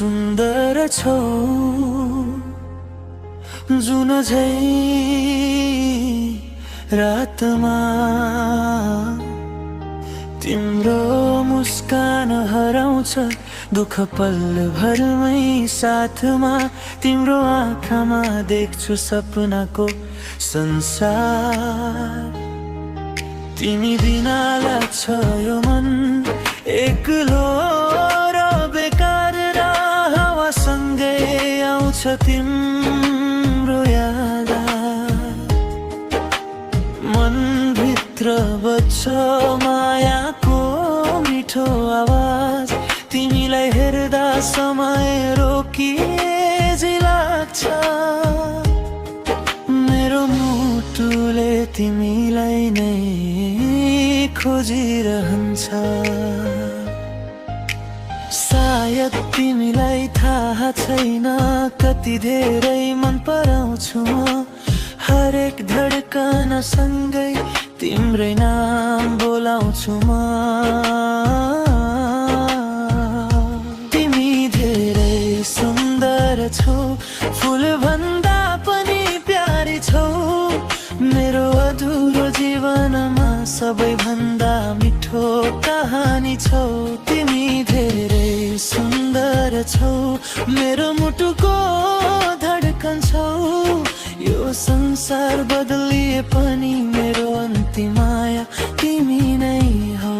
सुन्दर छौ जुन झै रातमा तिम्रो मुस्कान हराउँछ दुःख पलभरमै साथमा तिम्रो आँखामा देख्छु सपनाको संसार तिमी बिना लाग्छ यो मन एक्लो र बेकार र हावासँगै आउँछ तिम्रो याद मनभित्र बज्छ मायाको मिठो आवाज तिमीलाई हेर्दा समय रोकिए झै लाग्छ मेरो मुटुले तिमीलाई नै खोजिरहन्छ सायद तिमीलाई थाहा छैन कति धेरै मन पराउँछु म हरेक धड्कन सँगै तिम्रै नाम बोलाउँछु म तिमी धेरै सुन्दर छौ फुल भन्दा पनि प्यारी छौ मेरो अधुरो जीवनमा सबैभन्दा मिठो कहानी छौ तिमी धेरै सुन्दर छौ मेरो मुटुको धड्कन छौ यो संसार बदलिए पनि मेरो अन्तिम माया तिमी नै हौ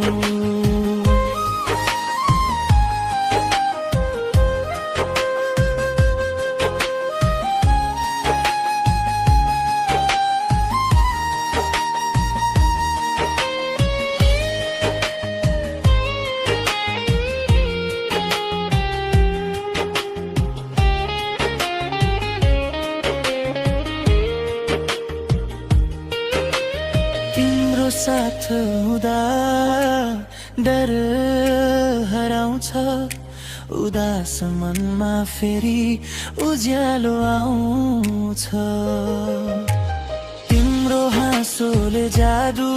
साथ हुँदा डर हराउँछ उदास मनमा फेरि उज्यालो आउँछ तिम्रो हाँसोले जादु